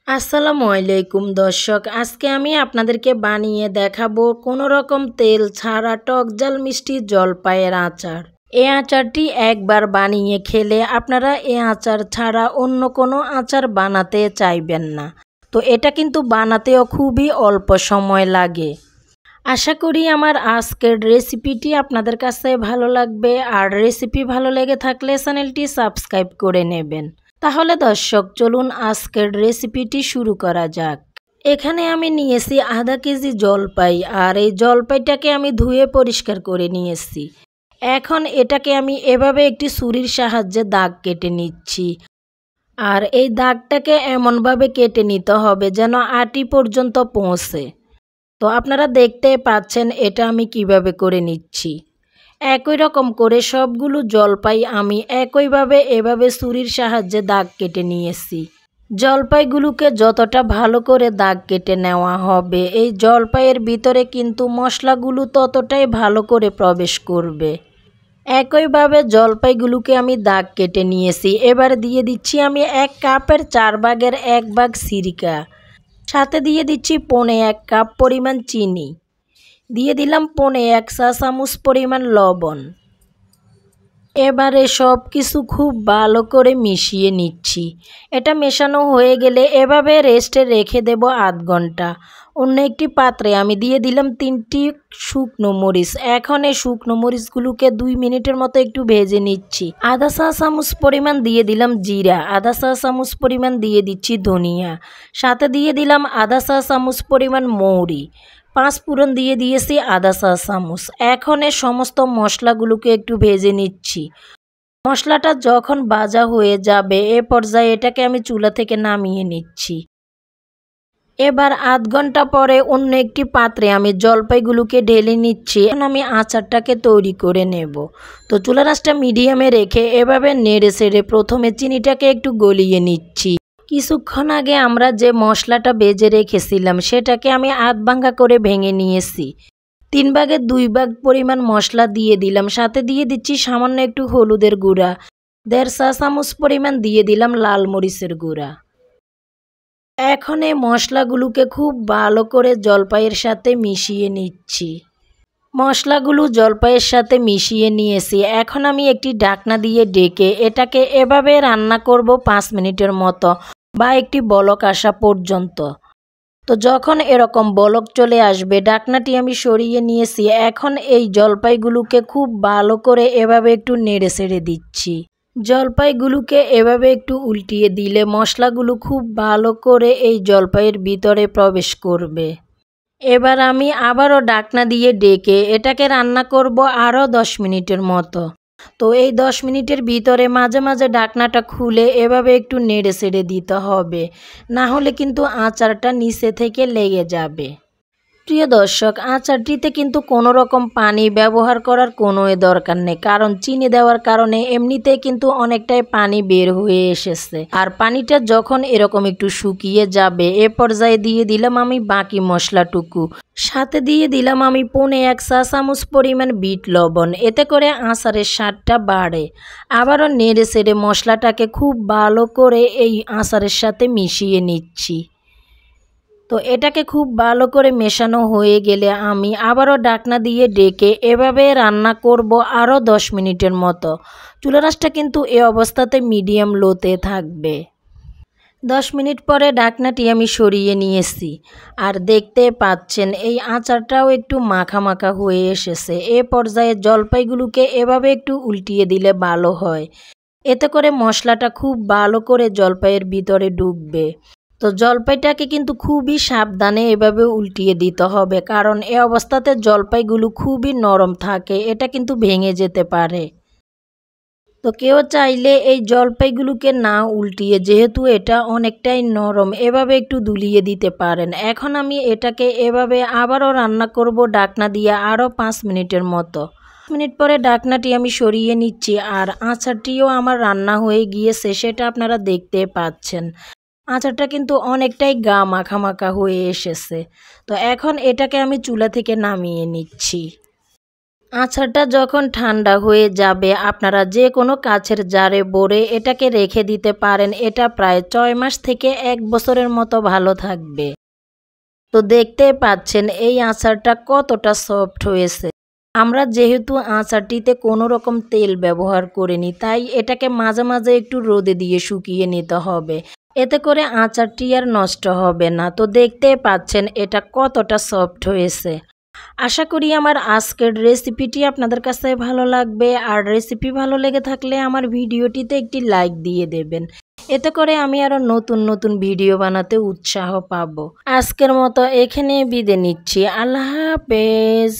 আসসালামু আলাইকুম দর্শক, আজকে আমি আপনাদেরকে বানিয়ে দেখাবো কোনো রকম তেল ছাড়া টকঝাল মিষ্টি জলপাইয়ের আচার। এই আচারটি একবার বানিয়ে খেলে আপনারা এই আচার ছাড়া অন্য কোনো আচার বানাতে চাইবেন না। তো এটা কিন্তু বানাতেও খুবই অল্প সময় লাগে। আশা করি আমার আজকের রেসিপিটি আপনাদের কাছে ভালো লাগবে, আর রেসিপি ভালো লেগে থাকলে চ্যানেলটি সাবস্ক্রাইব করে নেবেন। তাহলে দর্শক চলুন আজকের রেসিপিটি শুরু করা যাক। এখানে আমি নিয়েছি আধা কেজি জলপাই, আর এই জলপাইটাকে আমি ধুয়ে পরিষ্কার করে নিয়েছি। এখন এটাকে আমি এভাবে একটি ছুরির সাহায্যে দাগ কেটে নিচ্ছি, আর এই দাগটাকে এমনভাবে কেটে নিতে হবে যেন আটি পর্যন্ত পৌঁছে। তো আপনারা দেখতে পাচ্ছেন এটা আমি কিভাবে করে নিচ্ছি। একই রকম করে সবগুলো জলপাই আমি একইভাবে এভাবে ছুরির সাহায্যে দাগ কেটে নিয়েছি। জলপাইগুলোকে যতটা ভালো করে দাগ কেটে নেওয়া হবে, এই জলপাইয়ের ভিতরে কিন্তু মশলাগুলো ততটাই ভালো করে প্রবেশ করবে। একইভাবে জলপাইগুলোকে আমি দাগ কেটে নিয়েছি। এবার দিয়ে দিচ্ছি আমি 1 কাপের 4 ভাগের 1 ভাগ সিরকা, সাথে দিয়ে দিচ্ছি 1.25 কাপ পরিমাণ চিনি, দিয়ে দিলাম 1.25 চা চামচ পরিমাণ লবণ। এবারে সব কিছু খুব ভালো করে মিশিয়ে নিচ্ছি। এটা মেশানো হয়ে গেলে এভাবে রেস্টে রেখে দেব আধ ঘন্টা। অন্য একটি পাত্রে আমি দিয়ে দিলাম 3টি শুকনো মরিচ। এখন এই শুকনো মরিচগুলোকে 2 মিনিটের মতো একটু ভেজে নিচ্ছি। আধা চা চামচ পরিমাণ দিয়ে দিলাম জিরা, আধা চা চামচ পরিমাণ দিয়ে দিচ্ছি ধনিয়া, সাথে দিয়ে দিলাম আধা চা চামচ পরিমাণ মৌরি, 5 ফোড়ন দিয়ে দিয়েছি আধা চা চামচ। এখন এই সমস্ত মশলাগুলোকে একটু ভেজে নিচ্ছি। মশলাটা যখন ভাজা হয়ে যাবে এ পর্যায়ে এটাকে আমি চুলা থেকে নামিয়ে নিচ্ছি। এবার আধ ঘন্টা পরে অন্য একটি পাত্রে আমি জলপাইগুলোকে ঢেলে নিচ্ছি। এখন আমি আচারটাকে তৈরি করে নেব। তো চুলার আঁচটা মিডিয়ামে রেখে এভাবে নেড়ে চেড়ে প্রথমে চিনিটাকে একটু গলিয়ে নিচ্ছি। কিছুক্ষণ আগে আমরা যে মশলাটা ভেজে রেখেছিলাম সেটাকে আমি আধ ভাঙা করে ভেঙে নিয়েছি। 3 ভাগের 2 ভাগ পরিমাণ মশলা দিয়ে দিলাম, সাথে দিয়ে দিচ্ছি সামান্য একটু হলুদের গুঁড়া, 1.5 চা চামচ পরিমাণ দিয়ে দিলাম লাল মরিচের গুঁড়া। এখন এই মশলাগুলোকে খুব ভালো করে জলপাইয়ের সাথে মিশিয়ে নিচ্ছি। মশলাগুলো জলপাইয়ের সাথে মিশিয়ে নিয়েছি। এখন আমি একটি ঢাকনা দিয়ে ঢেকে এটাকে এভাবে রান্না করব 5 মিনিটের মতো, বা একটি বলক আসা পর্যন্ত। তো যখন এরকম বলক চলে আসবে ঢাকনাটি আমি সরিয়ে নিয়েছি। এখন এই জলপাইগুলোকে খুব ভালো করে এভাবে একটু নেড়ে চেড়ে দিচ্ছি। জলপাইগুলোকে এভাবে একটু উল্টিয়ে দিলে মশলাগুলো খুব ভালো করে এই জলপাইয়ের ভিতরে প্রবেশ করবে। এবার আমি আবারও ঢাকনা দিয়ে ঢেকে এটাকে রান্না করব আরও 10 মিনিটের মতো। তো এই 10 মিনিটের ভিতরে মাঝে মাঝে ঢাকনাটা খুলে এভাবে একটু নেড়ে চেড়ে দিতে হবে, না হলে কিন্তু আচারটা নিচে থেকে লেগে যাবে। প্রিয় দর্শক, আচারটিতে কিন্তু কোনো রকম পানি ব্যবহার করার কোনো দরকার নেই, কারণ চিনি দেওয়ার কারণে এমনিতেই কিন্তু অনেকটাই পানি বের হয়ে এসেছে। আর পানিটা যখন এরকম একটু শুকিয়ে যাবে এ পর্যায়ে দিয়ে দিলাম আমি বাকি মশলাটুকু, সাথে দিয়ে দিলাম আমি 1.25 চা চামচ পরিমাণ বিট লবণ। এতে করে আচারের স্বাদটা বাড়ে। আবারও নেড়ে চেড়ে মশলাটাকে খুব ভালো করে এই আচারের সাথে মিশিয়ে নিচ্ছি। তো এটাকে খুব ভালো করে মেশানো হয়ে গেলে আমি আবারও ঢাকনা দিয়ে ঢেকে এভাবে রান্না করব আরও 10 মিনিটের মতো। চুলার আঁচটা কিন্তু এই অবস্থাতে মিডিয়াম লোতে থাকবে। 10 মিনিট পরে ঢাকনাটি আমি সরিয়ে নিয়েছি, আর দেখতে পাচ্ছেন এই আচারটাও একটু মাখা মাখা হয়ে এসেছে। এ পর্যায়ে জলপাইগুলোকে এভাবে একটু উল্টিয়ে দিলে ভালো হয়, এতে করে মশলাটা খুব ভালো করে জলপাইয়ের ভিতরে ঢুকবে। তো জলপাইটাকে কিন্তু খুবই সাবধানে এভাবে উল্টিয়ে দিতে হবে, কারণ এ অবস্থাতে জলপাইগুলো খুবই নরম থাকে, এটা কিন্তু ভেঙে যেতে পারে। তো কেউ চাইলে এই জলপাইগুলোকে না উল্টিয়ে, যেহেতু এটা অনেকটাই নরম, এভাবে একটু দুলিয়ে দিতে পারেন। এখন আমি এটাকে এভাবে আবারও রান্না করব ঢাকনা দিয়ে আরও 5 মিনিটের মতো। মিনিট পরে ঢাকনাটি আমি সরিয়ে নিচ্ছি, আর আচারটিও আমার রান্না হয়ে গিয়েছে, সেটা আপনারা দেখতে পাচ্ছেন। আচারটা কিন্তু অনেকটাই গা মাখা মাখা হয়ে এসেছে। তো এখন এটাকে আমি চুলা থেকে নামিয়ে নিচ্ছি। আচারটা যখন ঠান্ডা হয়ে যাবে আপনারা যে কোনো কাচের জারে ভরে এটাকে রেখে দিতে পারেন। এটা প্রায় ৬ মাস থেকে ১ বছরের মতো ভালো থাকবে। তো দেখতে পাচ্ছেন এই আচারটা কতটা সফট হয়েছে। আমরা যেহেতু আচারটিতে কোনো রকম তেল ব্যবহার করিনি তাই এটাকে মাঝে মাঝে একটু রোদে দিয়ে শুকিয়ে নিতে হবে। এতে করে আচারটি আর নষ্ট হবে না। তো দেখতে পাচ্ছেন এটা কতটা সফট হয়েছে। আশা করি আমার আজকের রেসিপিটি আপনাদের কাছে ভালো লাগবে। আর রেসিপি ভালো লেগে থাকলে আমার ভিডিওটিতে একটি লাইক দিয়ে দেবেন। এতে করে আমি আরও নতুন নতুন ভিডিও বানাতে উৎসাহ পাবো। আজকের মতো এখানে বিদায় নিচ্ছি। আল্লাহ হাফেজ।